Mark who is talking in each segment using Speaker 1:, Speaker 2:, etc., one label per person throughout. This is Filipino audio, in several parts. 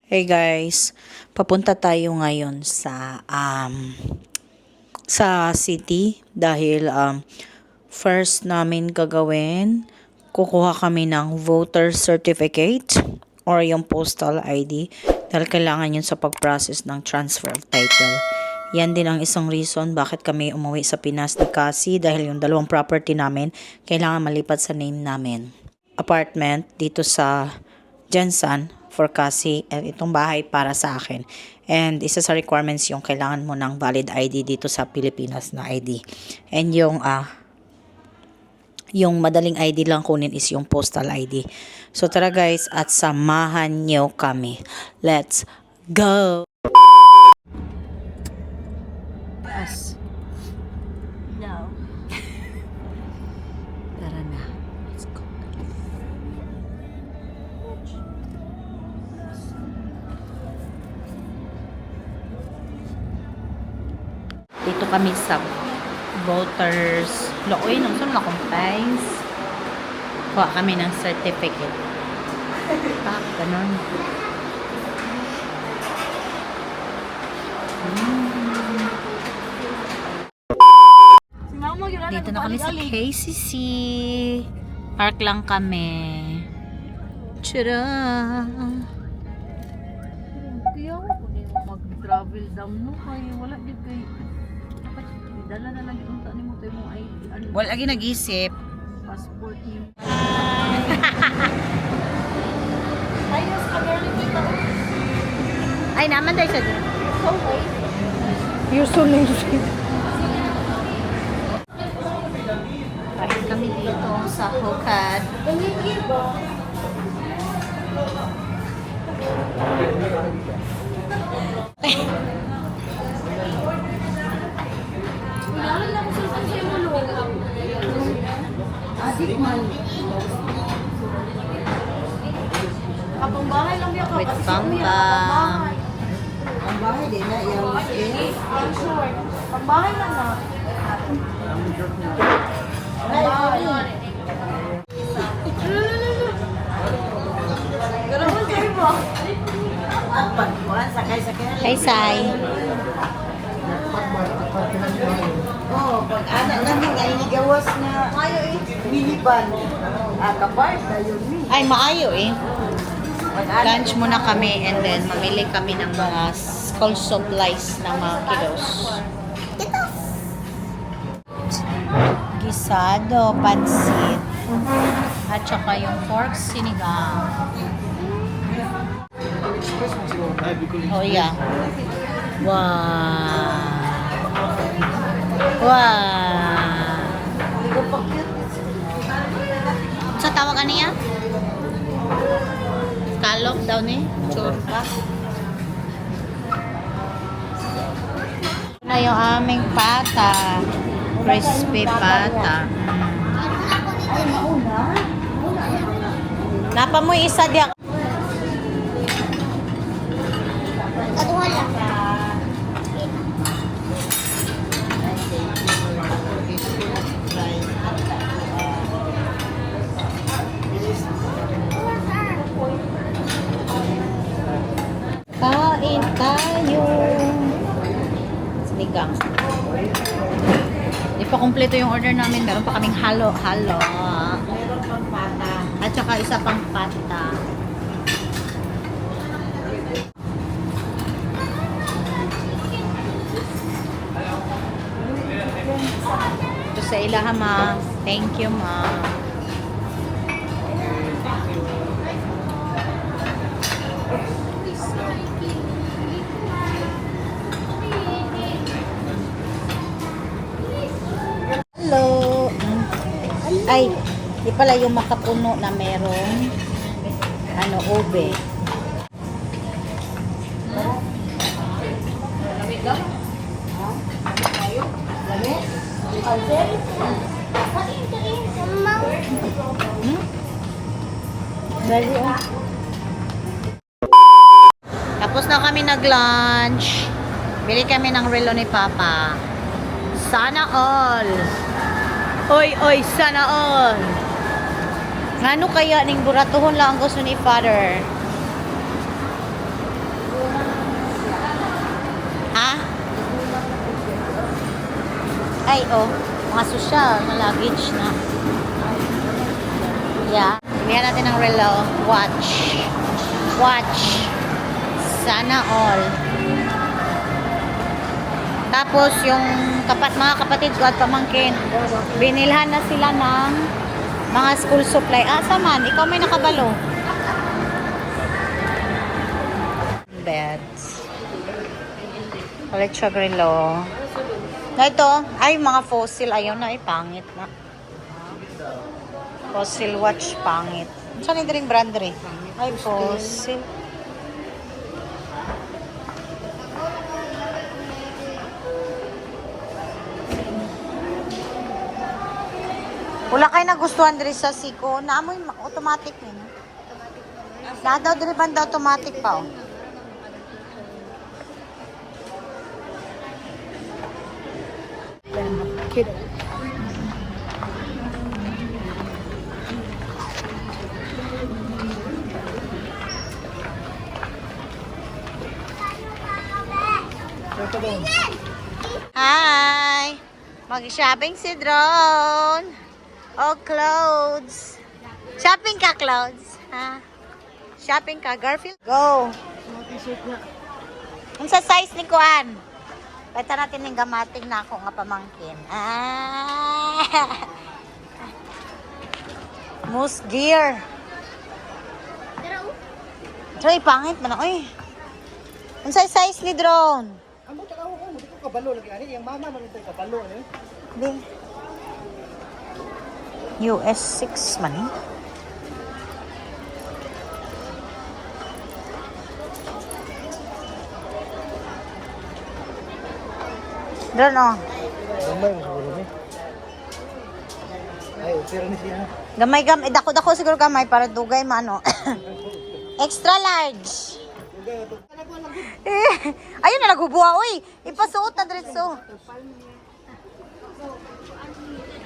Speaker 1: Hey guys, papunta tayo ngayon sa city dahil first namin gagawin, kukuha kami ng voter certificate or yung postal ID dahil kailangan yun sa pag-process ng transfer of title. Yan din ang isang reason bakit kami umuwi sa Pinas ni Cassie dahil yung dalawang property namin kailangan malipat sa name namin. Apartment dito sa Jensen for Cassie at itong bahay para sa akin. And isa sa requirements yung kailangan mo ng valid ID dito sa Pilipinas na ID. And yung madaling ID lang kunin is yung postal ID. So tara guys at samahan nyo kami. Let's go! Yes.
Speaker 2: No.
Speaker 1: Tara na. Let's go. Dito kami sa voters looy nung saan na compliance. Kuha kami ng certificate. Tak, ganun. Dito na kami sa KCC. Park lang kami. Tara!
Speaker 2: Kaya mag-travel down mo kayo. Wala din kayo. Dala na lang yung tani mo tayo mong ID.
Speaker 1: Wala lagi nag-isip.
Speaker 2: Passport niyo. Ayos ka barely dito.
Speaker 1: Ay, naman tayo sa dito.
Speaker 2: So wait.
Speaker 1: You're so lazy. Kain kami dito sa Hokad.
Speaker 2: Kailangan lang sa sa'yo mo luwag. Adik man. Kapang bahay lang yan.
Speaker 1: With Bambam.
Speaker 2: Ang bahay din na yung I'm sure. Pang bahay lang na. Pang bahay. Garaman kayo ba?
Speaker 1: Hi, Sai.
Speaker 3: Oh, pag anak namin ay nigawas na minivan. Kapark na yun.
Speaker 1: Ay, maayo eh.
Speaker 3: Pag anak
Speaker 1: Lunch muna kami and then mamili kami ng mga school supplies ng mga kiddos. Gisado, pansit, at saka yung pork sinigang. Oh yeah. Wow. Wow. Sa tawag ka niya? Kalok daw ni churka. Na yung aming pata. Crispy pata. Napa mo isa diya. Kain tayo. Sinigang. Di pa kumpleto yung order namin. Meron pa kaming halo-halo. At saka isa pang pata. Ito sa ilaha, ma. Thank you, ma. Hello. Ay, di pala yung makapuno na meron ube. Dali, oh. Tapos na kami nag-lunch. Bili kami ng relo ni Papa. Sana all. Oy, sana all. Ngano kaya ning buratuhon lang ang gusto ni Father? Ay, oh. Mga sosyal na luggage na. Yeah. Bilihan natin ng relo. Watch. Watch. Sana all. Tapos, yung mga kapatid ko at pamangkin, binilhan na sila ng mga school supply. Saman, ikaw may nakabalo. Beds. Ulit siya relo. Na ito, ay mga fossil. Ayaw na, pangit na. Fossil watch, pangit. Saan yung brand rin? Ay, fossil. Wala kayo nagustuhan diri sa Siko. Naamoy automatic ni. Daw diri banda automatic pa. Oh. Kid. Hi! Mag-shopping si Drone. Oh, clothes. Shopping ka, clothes? Ha? Shopping ka, Garfield? Go! Ang sa size ni Kuan? Pwede natin yung gamating na ako nga pamangkin. Moose gear. Troy, pangit man ako eh. Ang sa size ni Drone?
Speaker 4: Amo ta ko mo ko kabalo lagi ani yang mama man ito kabalo ni.
Speaker 1: Di. US 6 man eh. Drone oh.
Speaker 4: Gamay mo siguro ni. Ay, pero ni siya.
Speaker 1: Gamay dako-dako siguro gamay para dugay man oh. Extra large. Ayun na nagbubuha oy. Ipasuot na diretso.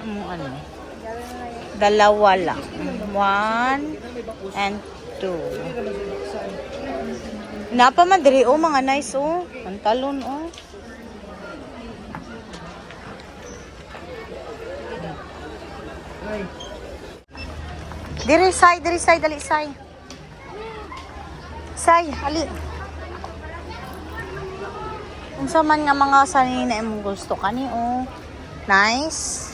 Speaker 1: Ano? Dalawa lang. 1 and 2. Napa man diri oh mga nice oh. Pantalon oh. Diri say, dali say. Say, ali. Unsa man nga mga sanay na imong gusto kani oh. Nice.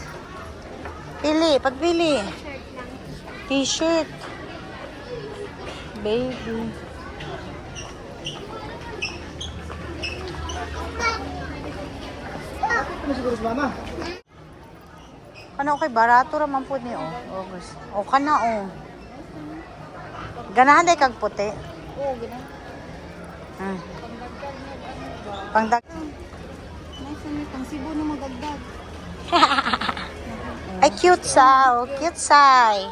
Speaker 1: Pagpili. T-shirt. Baby.
Speaker 4: Ano siguro sa mama?
Speaker 1: Ano okay, barato raman po ni oh. August. O kana oh. Ganahan day kag puti.
Speaker 2: Oo, gano'n.
Speaker 1: Pangdag.
Speaker 2: Nice na pang Cebu na magagdag.
Speaker 1: Ay cute sa, cute say.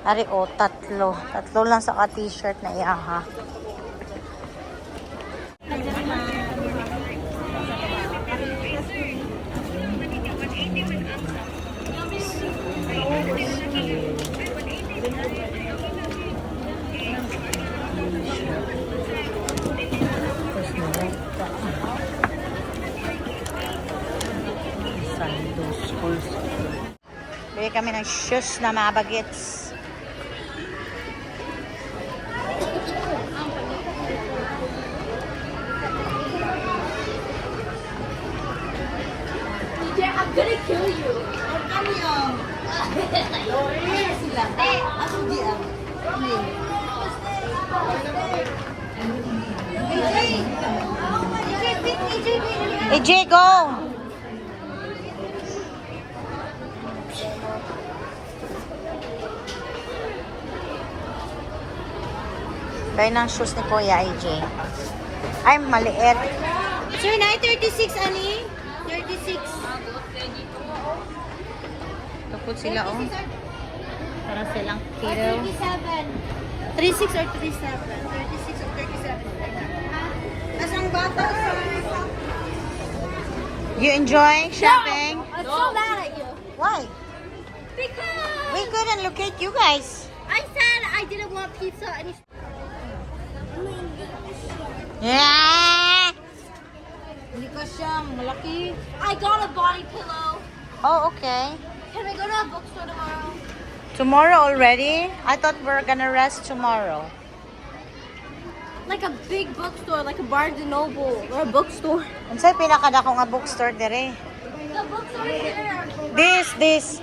Speaker 1: Ari oh, tatlo. Tatlo lang sa ka-t-shirt na iyaha. Bili kami ng shoes na mga bagets.
Speaker 5: DJ, I'm gonna kill you.
Speaker 3: Ano yung? Sila. Ako di ang.
Speaker 1: AJ, go! Kaya ng shoes ni Kuya AJ. Ay, maliit.
Speaker 5: Sir, 936, ani? 36.
Speaker 1: Tapos sila, oh. Para silang
Speaker 5: Or
Speaker 1: kilo.
Speaker 5: 37. 36 or 37? 36 or 37. As ang bata sa...
Speaker 1: You enjoy shopping?
Speaker 5: I'm so mad at you.
Speaker 1: Why?
Speaker 5: Because
Speaker 1: We couldn't locate you guys.
Speaker 5: I said I didn't want pizza and
Speaker 1: Yeah!
Speaker 3: Hindi ka siyang
Speaker 2: malaki.
Speaker 5: I got a body pillow.
Speaker 1: Oh, okay.
Speaker 5: Can we go to a bookstore tomorrow?
Speaker 1: Tomorrow already? I thought we're gonna rest tomorrow.
Speaker 5: Like a big bookstore, like a Barnes and Noble or a bookstore.
Speaker 1: Unsay pinakadako nga bookstore dire?
Speaker 5: The bookstore here.
Speaker 1: This.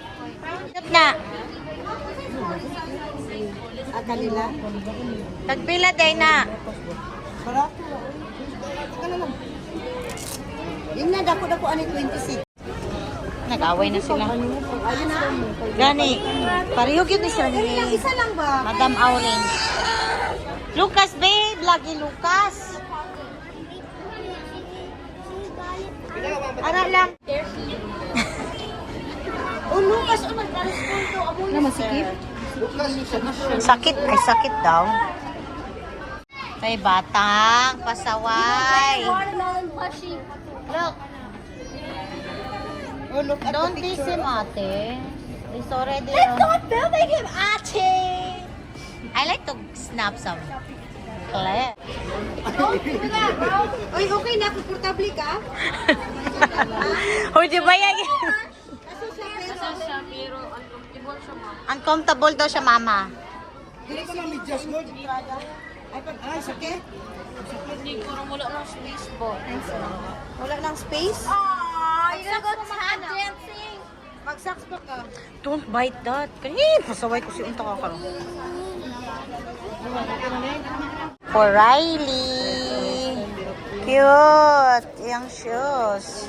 Speaker 1: Ito na.
Speaker 3: Kanila.
Speaker 1: Tagpila day na.
Speaker 3: Barato. Yung na, dako-dako ani 26.
Speaker 1: Nag-away na sila.
Speaker 3: Ayun na.
Speaker 1: Gani. Pareho gyud ni sila
Speaker 3: Dali lang,
Speaker 1: ni
Speaker 3: isa lang ba?
Speaker 1: Madam Aurin. Lucas, babe. Lagi Lucas. Ara lang.
Speaker 5: Oh, Lucas, oh, nag-school to. Amo na masikip.
Speaker 1: Sakit. Ay, sakit daw. Ay, batang. Pasaway.
Speaker 5: Watermelon plushie.
Speaker 1: Look.
Speaker 3: Oh, look at
Speaker 1: Don't
Speaker 3: the
Speaker 1: tease
Speaker 3: picture.
Speaker 1: him, ate. It's already
Speaker 5: I'm
Speaker 1: on.
Speaker 5: not filming him, Ate.
Speaker 1: I like to snap some clip.
Speaker 5: Don't do that, bro.
Speaker 3: Oy, okay na, komportable ka?
Speaker 1: Hoy, di ba yan?
Speaker 2: Nasa siya, pero uncomfortable siya, ma'am.
Speaker 1: Uncomfortable daw siya, mama.
Speaker 4: Dili ko lang medyas mo. Ay, sakit.
Speaker 2: Hindi ko rin wala ng space po.
Speaker 3: Wala lang space?
Speaker 5: Aw, you're gonna go tap dancing.
Speaker 3: Mag-socks pa ka.
Speaker 1: Don't bite that. Kanina, pasaway ko si Unta ka ka. For Riley. Cute. Yung shoes.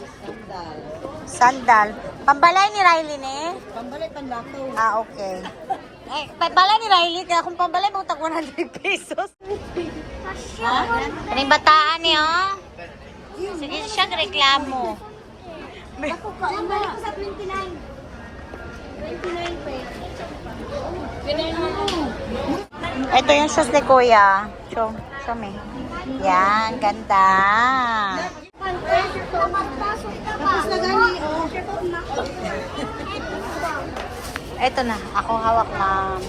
Speaker 1: Sandal. Pambalay ni Riley ni?
Speaker 3: Pambalay panlakaw.
Speaker 1: Ah, okay. Eh, pambalay ni Riley. Kaya kung pambalay, mo tag 100 pesos. Ha? Kaning bataan niya, oh. Sige siya, reklamo.
Speaker 5: Bumalik ko sa 29. 29 pa
Speaker 1: Ito yung shoes ni Kuya. Show me. Yan, ganda.
Speaker 5: Tapos
Speaker 3: na gani, oh.
Speaker 1: Ito na, ako hawak, ma'am.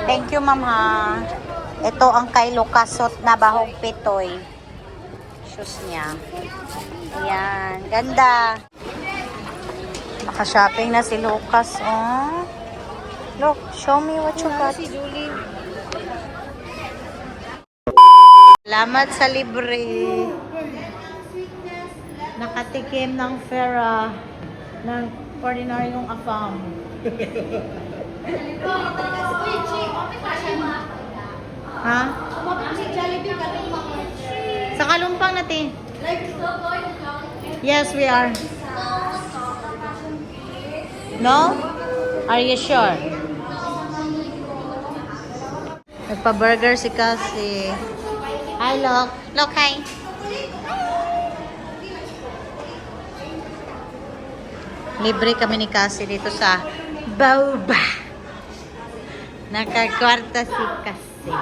Speaker 1: Thank you, ma'am, ha. Ito ang kay Lucasot na bahog pitoy. Shoes niya. Yan, ganda. Naka-shopping na si Lucas, oh. Look, show me what you got. Salamat sa libre. Nakatikim ng Farah ng ordinaryong afam. Ha? Sa Kalumpang natin. Yes, we are. No? Are you sure? Nagpa-burger si Cassie. Hi, Lok. Lok, hi. Libre kami ni Cassie dito sa Bauba. Nakakwarta si Cassie.